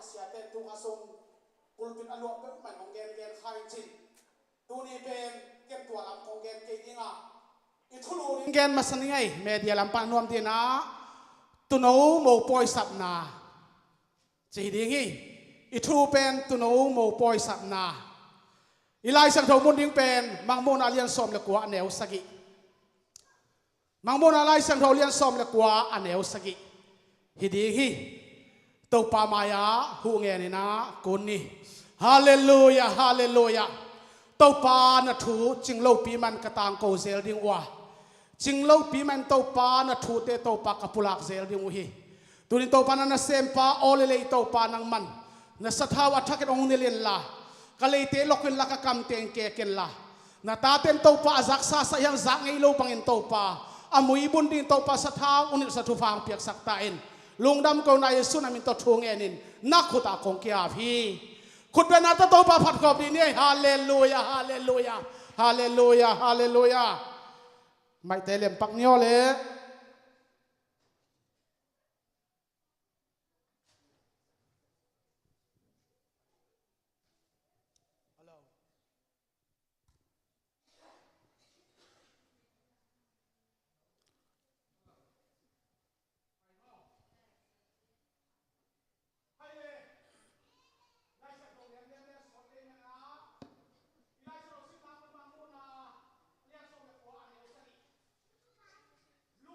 เสียแต่ตัวกระทรวงปุลปินอลวกเป็นมันของแกนขายจริงตัวนี้เป็นเก็บตัวลำของแกนเก่งอ่ะอีทุลูนี่แกนมาสนิไงเมเดียลำปานวมที่นะตุนเอาโมปอยสับนาจีดีงี้อีทุเป็นตุนเอาโมปอยสับนาอีไลสังทมุนดิ้งเป็นมังโมนาเลียนสมเลกัวอันเอวสกิมังโมนาไลสังทเลียนสมเลกัวอันเอวสกิฮิดีงี้ตัวปามายาหูเงินนะกุนนี่ฮาเลลูยาฮาเลลูยาตัวปาณทูจิงโลปีมันกระตังโกเซลดิ้งวะจิงโลปีมันตัวปาณทูเตตัวปากกับปุลักเซลดิ้งวะฮีตัวนี้ตัวปานันเซมปาโอเลเลตัวปานังมันนัสทาวะทักเกองเนเลนลากะเลยเตลกินละกะกำเตงเกเกนละนาตาเต็มตัวปาจักซาสยังจักไงโลปังอินตัวปาอามุยบุญดินตัวปาสทาวอุนิสทุฟังเปียกสักตาอินลุงดำกองนายสุนามินตัวทวงเอนินนักขุตาคงเกียพี่ขุดเป็นนาตาตัวปาผัดกอบดีเนี่ยฮาเลลูยาฮาเลลูยาฮาเลลูยาฮาเลลูยาไม่เตลิมปักเนียวเลยล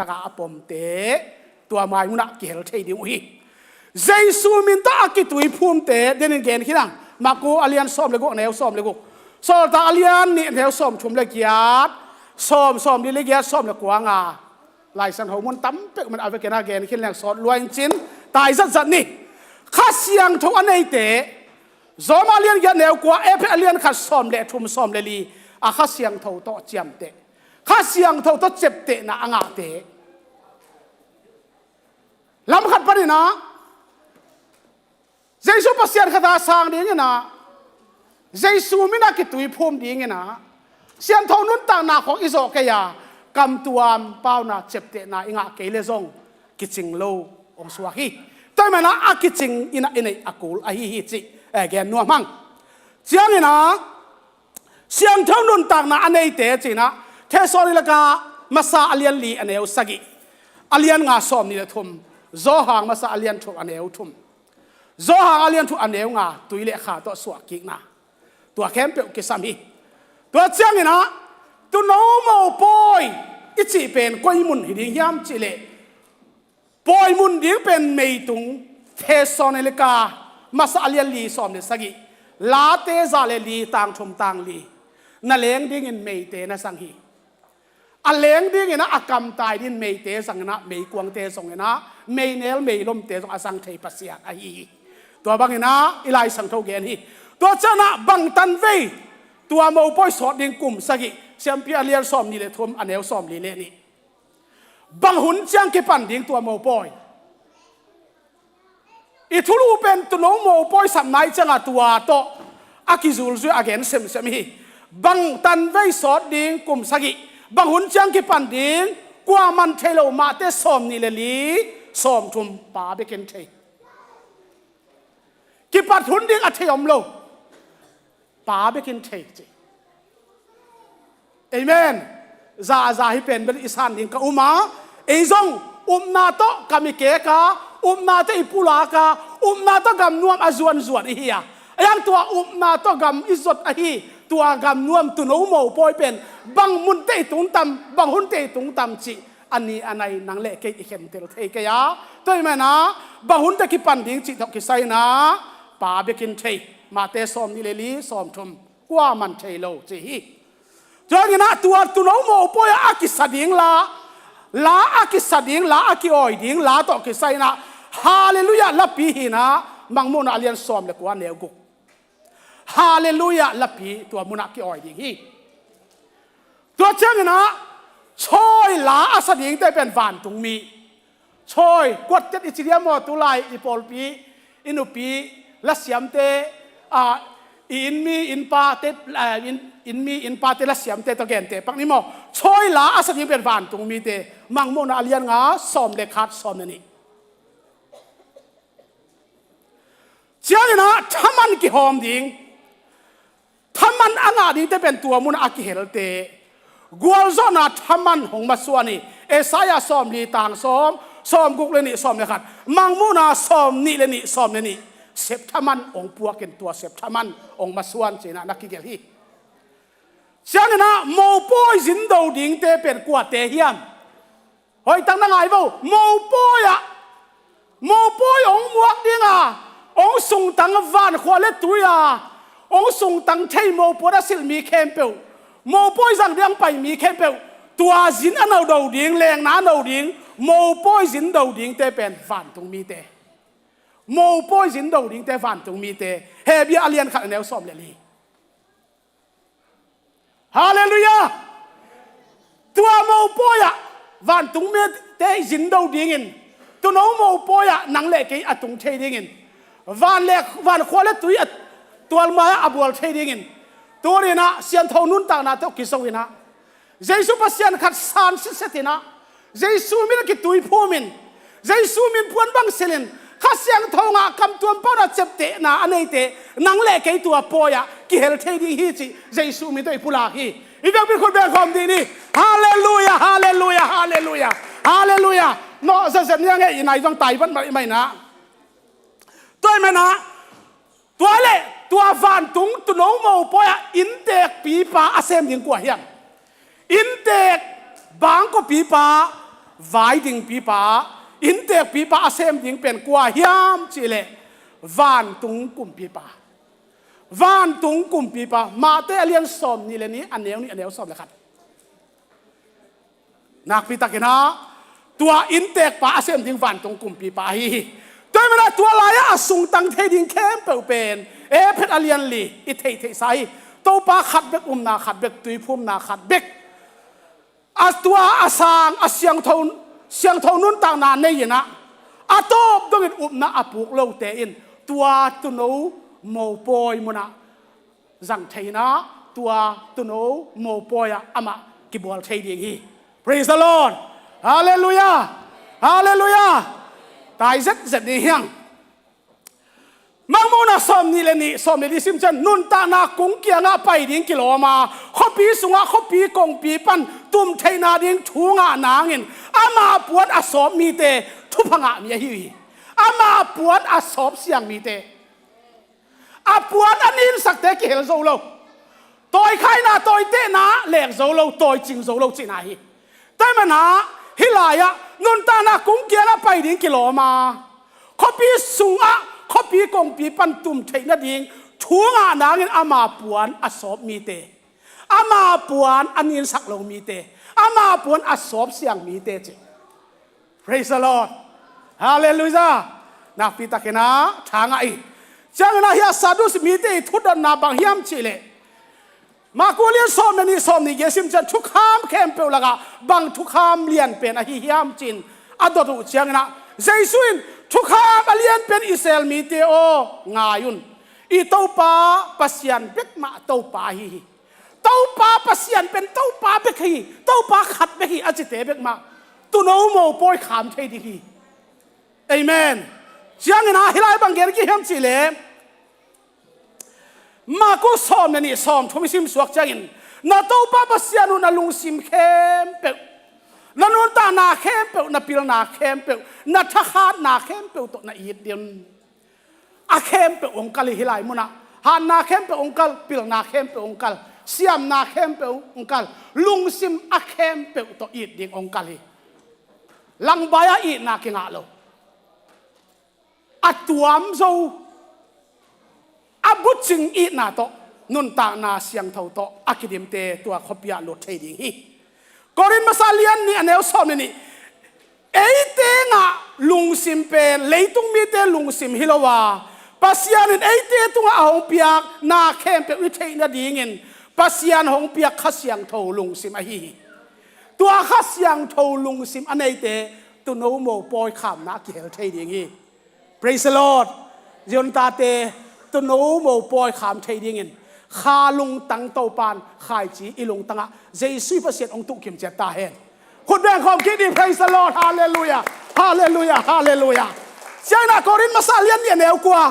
taka apom te tua mai muna ki hel thei ding hi Jesu min ta akitui phum te den gen khirang maku alian som le go neu som le go sol ta alian ni neu som thum le kiat som di le kiat som le kwanga lai san ho mun tam pe man ave kena gen khin lang sot luain chin tai zat ni kha siang tho anei te zom alian ya neu kwa epe alian kha som le thum som le li a kha siang tho to chiam te kha siang tho to chep te na anga te lam khat pani na Jesu pasian khata sang ding na Jesu mina ki tui phum ding na sian thong nun ta na khong izo ke ya kam tuam pau na chepte na inga ke le zong kiching lo ong swa hi toy mana a kiching ina inei akul a hi chi again no mang chiang ina sian thong nun ta na anei te chi na the sori la ka masa alian li aneu sagi alian nga som ni le thum zo hang masa alian thu aneu thum zo hang alian thu aneu nga tuile kha to swa ki na tua kem pe ke sami tua chiang ina tu no mo boy ichi pen koi mun hi ding yam chi le boy mun ding pen mei tung the son le ka masa alian li som le sagi la te za le li tang thum tang li na leng ding in mei te na sang hi a leng ding ina akam tai din mei te sang na mei kwang te song ina mei nel mei lom te song asang thei pasia a hi tua bang ina ilai sang tho gen hi tua chana bang tan vei tua mo poi sot ding kum sagi siam pi alian som ni le thum aneu som li le ni bang hun chang ke pan ding tua mo poi I thulu pen tu no mo poi sam nai changa tua to akizul zu again sem sem hi bang tan vei sot ding kum sagi bang hun chang ke pan ding kwa man thelo ma te som ni le li som thum pa be ken thei ki pat hun ding a theyom lo pa be ken thei chi amen za hi pen ben isan ding ka uma ezong na to kami ke ka na te ipula ka na to gam nuam azuan zuan hi ya ayang tua na to gam izot a hi tua gam nuam tu no mo poi pen bang mun te tung tam bang hun te tung tam chi ani anai nang le ke i khem tel thei ke ya toi ma na bang hun te ki pan ding chi thok ki sai na pa be kin thei ma te som ni le li som thum kwa man thei lo chi hi jong ina tua tu no mo poi a ki sading la a ki sading la a ki oi ding la to ki sai na hallelujah la pi hi na mang mo na alian som le kwa neu gu hallelujah la pi tua muna ki oi ding hi tua chang ina choi la a sading te pen van tung mi choi kwat tet ichiria mo tu lai I pol pi inu pi la siam te a in mi in pa te in mi in pa te la siam te to gen te pak ni mo choi la a sading pen van tung mi te mang mo na alian nga som le khat som ni chiang ina thaman ki hom ding thaman anga ding te pen tua mun aki hel te gwal zona thaman hong ma suani esaya som li tang som guk le ni som le khat mang mu na som ni le ni som le ni sep thaman ong puak ken tua sep thaman ong ma suan china nakki gel hi chiang ina mo poi zin do ding te pen kwa te hiam hoi tang na ngai vo mo poi ong muak ding a ong sung tang van khwa le tuya ong sung tang thei mo pora sil mi kempeu mo poi zang diang pai mi kempeu tua zin anau do ding leng na no ding mo poi zin do ding te pen van tung mi te mo poi zin do ding te van tung mi te he bi alian khat neu som le li hallelujah tua mo poi ya van tung me te zin do ding in tu no mo poi ya nang le ke atung thei ding in van khwa le tui tual ma abual thei ding in torina sian thau nun ta na to kisowina Jesu pasian khat san setina Jesu min ki tui phumin Jesu min puan bang selin khasiang thonga kam tuam para chepte na anei te nang le ke tua poya ki hel thei ding hi chi Jesu mi toi pula hi ibang bi khol be khom di ni hallelujah hallelujah hallelujah hallelujah no za zem yang e nai jong tai ban mai na toi me na tua le tua van tung tu no mo poya in tek pi pa asem ding kwa hiam in tek bang ko pi pa vai ding pi pa in te pi pa asem ding pen kwa hiam chile van tung kum pi pa van tung kum pi pa ma te alian som ni le ni aneu som le khat nak pi takena tua in te pa asem ding van tung kum pi pa hi tôi mà tua lại à sung tăng thế đình kém bèo bền ê phết alien li ít thấy sai tàu pa khát bếc na khát bếc tùy phum na khát bếc à tua à sang à siang thâu nun tang na này vậy na à top đông in na à buộc lâu té in tua tu nấu màu bôi mu na rằng thấy na tua tu nấu màu bôi à ama kí bol thấy đi hi praise the Lord hallelujah hallelujah tại rất đi hiang mang mô na som ni le ni som le di sim chen nun ta na kung kia na pai ding kilo ma khopi sunga khopi kong pi pan tum thei na ding thu nga nangin ama puat a som mi te thu phanga mi hi ama puat a sop siang mi te a puat anin sak te ki hel zo lo toi khai na toi te na lek zo lo toi ching zo lo chi na hi tai ma na hilaya nun ta na kung kia na pai ding kilo ma khopi sunga khopi kong pi pan tum thei na ding thunga nangin ama puan asop mi te ama puan anin sak lo mi te ama puan asop siang mi te che praise the Lord hallelujah na pi takena thanga I chang na hia sadus mi te thudan na bang hiam chi le ma ko lian som ni gesim chan thu kham khem pe laga bang thu kham lian pen a hi hiam chin adotu chang na jaisuin thu kham alian pen isel mi te o ngayun I to pa pasian bek ma to pa hi to pa pasian pen to pa bek hi to pa khat bek hi achite bek ma tu no mo poi kham thei di hi amen chang na hilai bang ger ki hiam chi le ma ko som ni som thumi sim suak changin na to pa pasianu na lung sim khem pe na nun ta na khem pe na pil na khem pe na tha khat na khem pe to na it din a khem pe ongkal hilai muna han na khem pe ongkal pil na khem pe ongkal siam na khem pe ongkal lung sim a khem pe to it ding ongkal hi lang baya I na ki nga lo atuam zo abut sing I na to nun ta na siang thau to akidim te tua khopia lo thei ding hi korin masalian ni aneu som ni eite nga lungsim pen leitung mi te lungsim hilowa pasian in eite tunga hong piak na khem pe uthei na dingin pasian hong piak khasiang tho lungsim a hi tua khasiang tho lungsim anei te tu no mo poi kham na ki hel thei ding hi praise the Lord jon ta te tu no mo poi kham thei dingin kha lung tang to pan khai chi ilung tanga jesu pasian ong tu kim che ta henคุณแบ่งความคิดดี praise the Lord hallelujah hallelujah hallelujah เจ้าหน้าโครินมาซาเลียนเนี่ยแนวกว่า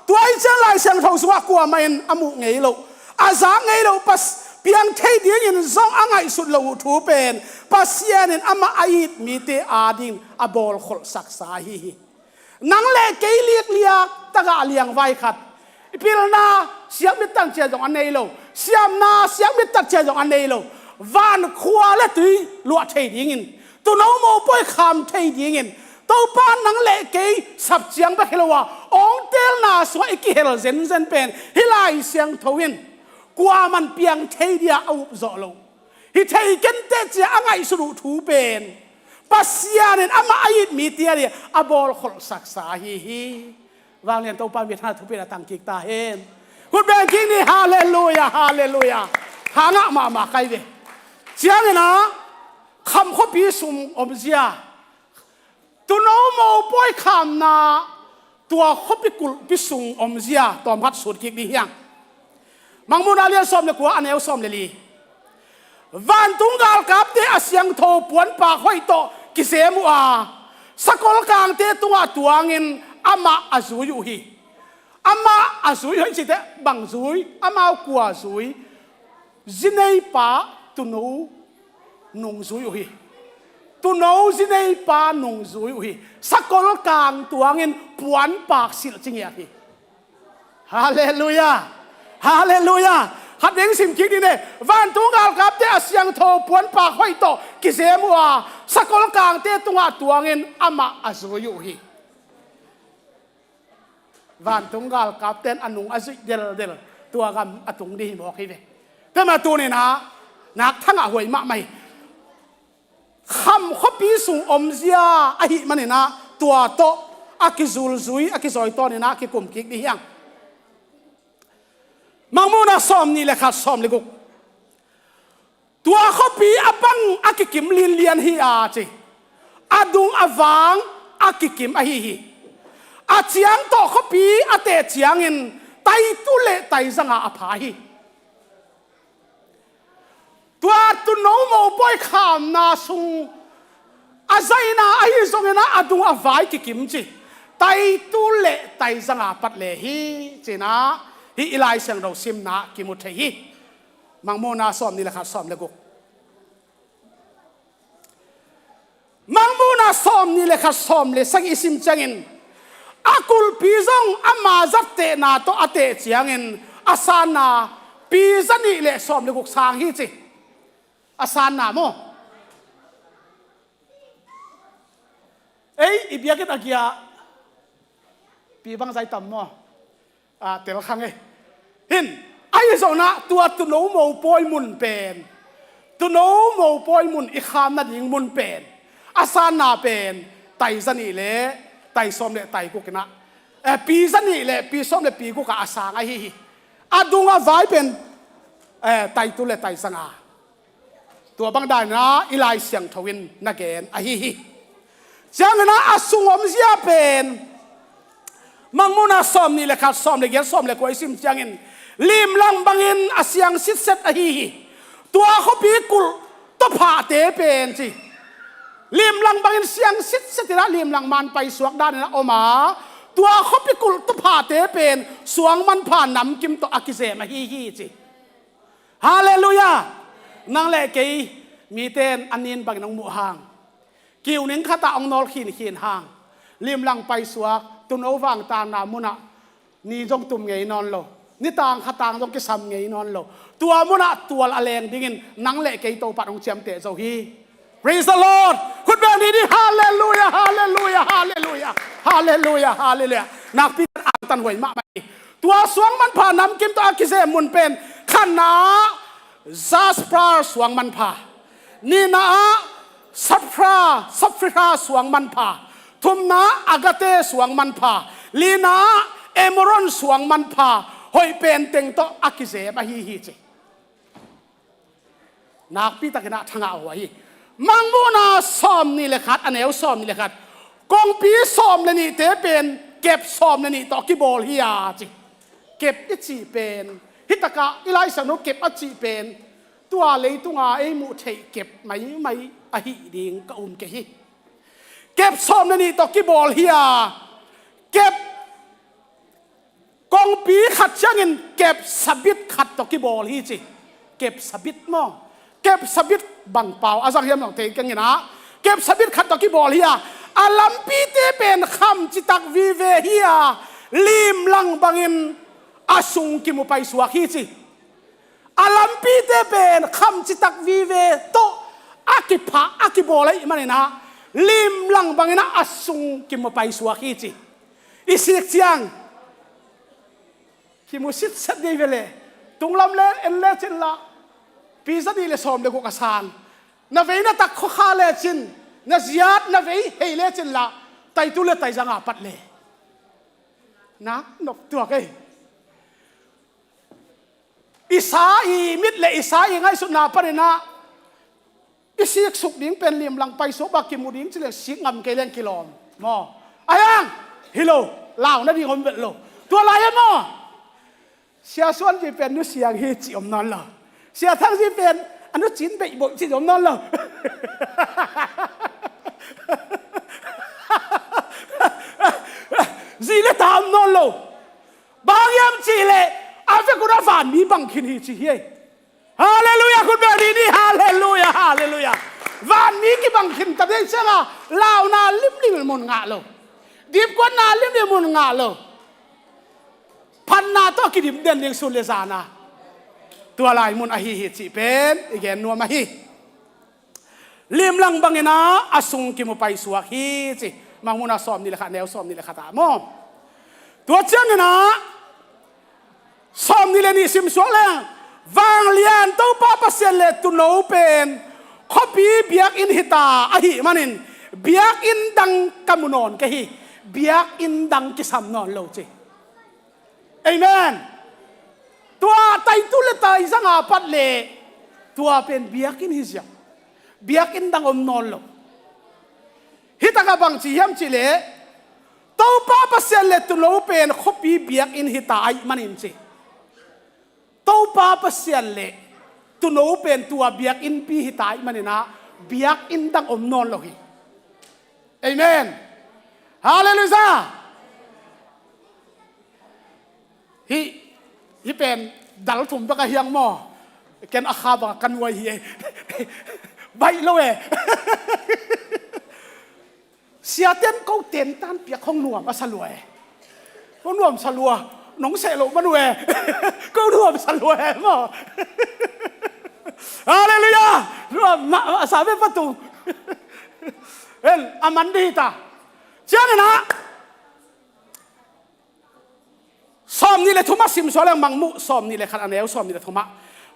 ตัวไอ้เจ้าลายเสียงทองสวะกว่ามันอมุเงยโลอาสาเงยโลปัสเพียงเทียดียินซองอ่างไอสุดโลทูเป็นปัสเซียนินอามาไอดมีเตอาดิงอบอลขลสักสาฮีนังเล่เกยเลียกเลียกตะกะเลียงไว้ขัดพิลนาเสียงมิตรตั้งเจจงอันเนยโลเสียมนาเสียงมิตรตั้งเจจงอันเนยโลvan khua le tui lua thei dingin tu no mo poi kham thei dingin to pa nang le ke sap chiang ba helwa ong tel na so iki hel zen pen hilai siang thowin kwa man piang thei dia au zo lo hi thei ken te che angai su thu pen pasianen ama ait mi tia dia abol khol sak sa hi wang len to pa mi tha thu pen tang kik ta hen good banking ni hallelujah hallelujah hanga ma kai de chiang na kham kho pi sum om zia tu no mo poi kham na tua kho pi kul pi sum om zia tom hat sut kik ni hiang mang mun alian som le kwa aneu som le li van tung gal kap te asyang tho puan pa khoi to ki se mu a sakol kang te tunga tuangin ama azuyu hi ama azuyu hi te bang zui ama kwa zui zinei pa tu no nung zui hi tu no zinei pa nung zui hi sakol kang tuangin puan pak sil chingya hi hallelujah hallelujah หัดเองสิมคิดนี่เนี่ยวันตุงกาลกับเตะเสียงโทปวนปากห้อยโตกิเสมัวสกลกลางเตะตัวเงินอามาอาสุยุฮีวันตุงกาลกับเต้นอนุงอาสุเดลตัวกันอตุงดีบอกให้เว้แต่มาตัวนี่นะนักทั้งหวยมาไม่คำเขาปีสูงอมเสียไอ้มันนี่นะตัวโตอากิซูลซุยอากิซอยโตนี่นะกิกุมกิกนี่ยังมังมูนาซ้อมนี่แหละครับซ้อมเลยกุตัวเขาปีอปังอากิกิมลินเลียนฮีอาจีอาดุงอวางอากิกิมอาฮีอาเจียงโตเขาปีอาเตเจียงเงินไตตุเละไตสังอาภาฮีตัวตุนโนโมบอยขามนาซุงอาใจนาไอ้ทรงนะอาดุงอวายกิกิมจีไตตุเละไตสังอาปัดเลฮีจีนะฮีอิไลเสียงเราซิมนะกิมุทเฮีมังโมนาซ้อมนี่แหละครับซ้อมเลยกุมังโมนาซ้อมนี่แหละครับซ้อมเลยสักอิสิมจังอินอากุลปีซงอามาจัดเตนาโตอาเตเจียงอินอาสานาปีซันนี่แหละซ้อมเลยกุสางฮีจีอาสานาโมเอ้ยอีเบียกิตอากิยาปีบังใจต่ำโมเตลขังเอ้เห็นไอ้สองนะตัวตุโนโมปอยมุนเป็นตุโนโมปอยมุนอีขามนั่นยิงมุนเป็นอาสานาเป็นไตสันนี่เละไตซ้อมเละไตกุกนะปีสันนี่เละปีซ้อมเละปีกุกอาสางไอ้ฮีอาดุงอาไว้เป็นไตตุเละไตสังอาตัวบางได้นะอีไลเสียงทวินนักเกนไอ้ฮีจังนะอาสุงอมเสียเป็นมังมุนาซ้อมนี่แหละครับซ้อมเลยเกี่ยวซ้อมเลยกว่าไอ้ซิมจังอินลิมลังบังอินอาเซียงสิทธิ์เซตอะฮีตัวเขาปีกุลตบผาเตเป็นสิลิมลังบังอินเสียงสิทธิ์เซตนะลิมลังมันไปสวกด้านนะโอมาตัวเขาปีกุลตบผาเตเป็นสวงมันผ่านน้ำกิมตัวอากิเซมาฮีสิฮาเลลูยานั่งเล่กี่มีเต้นอันนินบังนังหมู่ห่างกิวหนึ่งข้าตาองนอลขีนห่างลิมลังไปสวกตุนเอาวางตานามุนะนี่จงตุ่มไงนอนโลนี่ต่างข้าต่างจงกิสามไงนอนโลตัวมุนะตัวละเลงดิ่งนังเละเกยโตปัดองเจียมเตะเจ้าฮี Praise the Lord คุณแม่นี่ฮาเลลูยาฮาเลลูยาฮาเลลูยาฮาเลลูยาฮาเลลูยานักพิจารณาตันหวยมากไหมตัวสวงมันผ่านน้ำกิมตัวอากิเซมุนเป็นขันนาซาสปราสวงมันผ่านี่นะซับฟราสวงมันผ่าทุมนาอากาเตสวงมันผ่าลีนาเอมรอนสวงมันผ่าหอยเป็นเต็งโตอากิเซมาฮีเจนักพิจารณาทางเอาไว้มังมูนาซ้อมนี่แหละครับอันเอวซ้อมนี่แหละครับกองปีซ้อมเลยนี่เตเป็นเก็บซ้อมเลยนี่ต่อกิบอลฮิยาจิเก็บอิจิเป็นฮิตกะอิไลสนุเก็บอิจิเป็นตัวเลยตัวไอ้มูเทเก็บไม่อะฮิดิงกะเกฮิเก็บซ้อมเลยนี่ต่อกิบอลฮิยาเก็บกองปีขัดช่างเงินเก็บสบิดขัดต่อกิบอลฮิจิเก็บสบิดมั่งเก็บสบิดบังเปล่าอาศัยยามหลังเตะกันไงนะเก็บสบิดขัดตะกี้บอลเฮียอาลัมปีเตเป็นคำจิตักวิเวเฮียลิมลังบังอินอาสุงกิมุไปสวาคีจิอาลัมปีเตเป็นคำจิตักวิเวโตอากิพะอากิบอลอะไรมันนะลิมลังบังอินอาสุงกิมุไปสวาคีจิอิสิกจียงกิมุสิทธิ์เสด็จเวลตุงลำเล่เอ็นเล่จินละปีศาจนี่เลยสอมเด็กกุกสานนาเวน่ะตักข้าเลจินนาเสียดนาเวเฮเลจินละไตตุเลไตจังอาปัดเลนะนกตัวกันอิสาอีมิดเลอิสาอีไงสุดนาปะเนี่ยนะอิสิกสุกดิ้งเป็นเหลี่ยมหลังไปโซบากิมูดิ้งจะเรียกสิงงำเกลียนกิโลมออายังฮิโลลาวนั่นดีคนเป็นโลตัวอะไรมอเสียส่วนที่เป็นนุเสียงเฮจิอมนั่นล่ะเสียทั้งที่เป็นอันนั้นจินไปบ่จินอมนั่นล่ะจีเลตามนั่นล่ะบางยามจีเลอาเฟกุราฟานมีบางคินฮีจีเฮฮาเลลูยาคุณแบบนี้ฮาเลลูยาฮาเลลูยาวานมีกี่บางคินแต่ได้เชื่อว่าลาวนาลิมมุนงาโลดีบกว่านาลิมมุนงาโลพันนาต้องกินดิบเด่นเลี้ยงสุเลซานา ตัวลายมุนอหิหิจิเป็นอีกแกนนัวมาฮีลิมลังบังเงินะอสุงกิมุไปสวกฮีจิมังมุนาสอมนี่แหละค่ะแนวสอมนี่แหละค่ะตามอตัวเจ้าเงินะสอมนี่แหละนี่ซิมสวกแล้ววางเลียนตัวป้าปัสเซเลตุโนเป็นขบีเบียกอินหิตาอหิมันินเบียกอินดังกำมุนอนกะฮีเบียกอินดังกิสามนอนโลจิเอเมนตัวไตตุลตายสังอาปัดเลตัวเป็นเบียกินฮิจยังเบียกินดังอมนอลโลฮิตากบังจียมจิเลตัวป้าปัสเซเลตุโนเป็นขบีเบียกินฮิตาไอมันอินจิตัวป้าปัสเซเลตุโนเป็นตัวเบียกินปีฮิตาไอมันอินะเบียกินดังอมนอลโลฮีเอเมนฮาเลลูยาฮิเป็นดัลถุมปะกะเฮียงหม้อแกนอาคาบังกันไว้เฮียใบละเวเสียเต้นเขาเต้นต้านเปียกของหน่วมมาสลวยเขาหน่วมสลัวน้องเสลมันเวก็หน่วมสลวยหม้อฮาเลลูยาหน่วมสาเวประตูเอ็นอามันดีตาเจ้าเนี่ยนะสอมนี่เลยทุมาสิมสอแรงมังมุสอมนี่เลยขันอันเอวสอมนี่เลยทุมา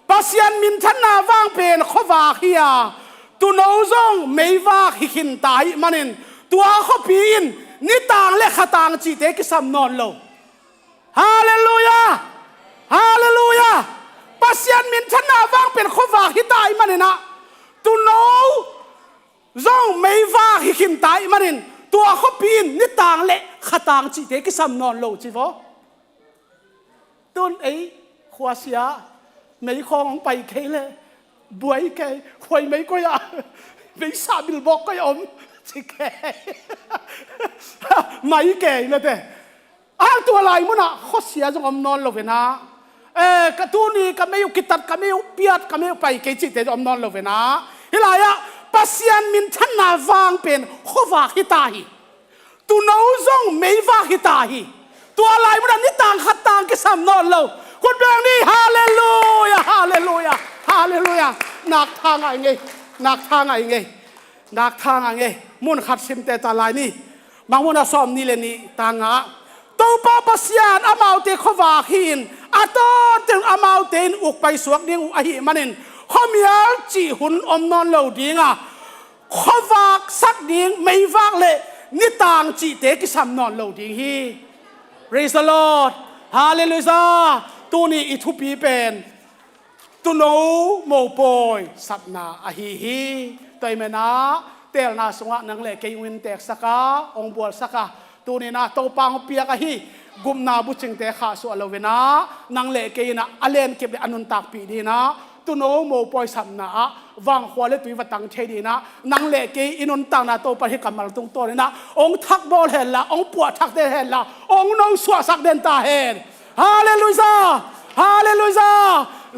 ปัสยันมินทันนาว่างเป็นขวาขี้ยาตุนเอาซงไม่ว่าหิขินตายมันเองตัวเขาปีนนี่ต่างและขต่างจีเตกิสามนอนโลฮาเลลูยาฮาเลลูยาปัสยันมินทันนาว่างเป็นขวาขี้ตายมันเองนะตุนเอาซงไม่ว่าหิขินตายมันเองตัวเขาปีนนี่ต่างและขต่างจีเตกิสามนอนโลจีโฟต้นไอ้ขวาเสียไม่คองไปเคเลยบวยแกควยไม่ก็ยาไม่สาบิลบอกก็ยอมสิแกไม่แกเลยแต่ตัวลายมันอ่ะเขาเสียจงอมนอนลงไปนะกระตูนี่ก็ไม่อยู่กิตัดก็ไม่อยู่เปียดก็ไม่อยู่ไปเกจิตแต่อมนอนลงไปนะเฮลายะปัสยันมินทันนาวางเป็นขวาฮิตาฮีตุนเอาซงไม่ว่าฮิตาฮีตัวอะไรมันนี่ต่างขัดต่างกิสามนอนเราคนแบบนี้ฮาเลลูยาฮาเลลูยาฮาเลลูยาหนักทางไงไงหนักทางไงไงหนักทางไงไงมุนขัดซิมแต่ตาลายนี่บางมุนอาสอมนี่เลยนี่ต่างะตัวป้าปัสยานอามาเตขวาหินอาโตถึงอามาเตนอุกไปสวกนิ่งอุอหิมันินข้อมีอะไรจีหุนอมนอนเราดีงะขวาสักดิ่งไม่ฟังเลยนี่ต่างจีเตกิสามนอนเราดีฮี Praise the Lord Hallelujah ตัวนี้อิทุปีเป็นตัวโนโมปอยสับนาอหิฮีตัวเมนะเตลนาสงะนังเล่เกยวินเตกสักาองบัวสักาตัวนี้นะตัวปังเปียกอหิกุมนาบุจิงเตขาสวลเวนะนังเล่เกยนะอเลนเก็บอนุนตักปีดีนะตัวโนโมปอยสับนาวังขวาเลตุยวัตังเชดีนะนังเล่เกยอินุนตังนะตัวปะหิกัมมาลตรงตัวนี่นะองทักบอลเห็นละองปวดทักเดนเห็นละองน้องสวสักเดนตาเห็นฮาเลลูยาฮาเลลูยา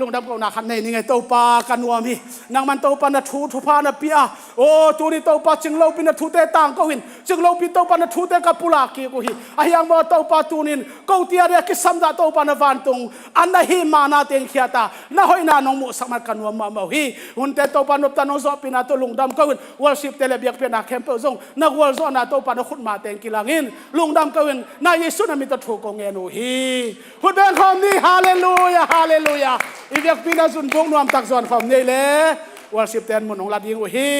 ลุงดำก็นักขันในนี่ไงตัวปากันวัวมีนางมันตัวปานะทูทุพานะเปียโอ้ตัวนี้ตัวปาจึงเราเป็นนะทูเตตังก็หินจึงเราเป็นตัวปานะทูเตกับปุลากีก็หิอายังบ่ตัวปาตูนินก็เตียเรียกิสัมดาตัวปานะวันตรงอันนั้นหิมานาเตียงเขียตาน่าหอยน่าน้องมุสักมากันวัวมาหิหุ่นเตตัวปานบตานองซอปินาตัวลุงดำก็หินวอลชิปเตเลเบียกเป็นนักแคมเปอร์ซงนักวอลซอนาตัวปานขุดมาเตียงกิลังหินลุงดำก็หินนายเยซูน่ะมีตัวถูกงเงนูหิหุ่นเบนคำนี้ฮาเลลูยาฮาเลลูยาอีกอย่างปีนั้นสุนทรนวมตักส่วนของนี่เลยวันสิบเดือนมุนของลาดิงอุฮี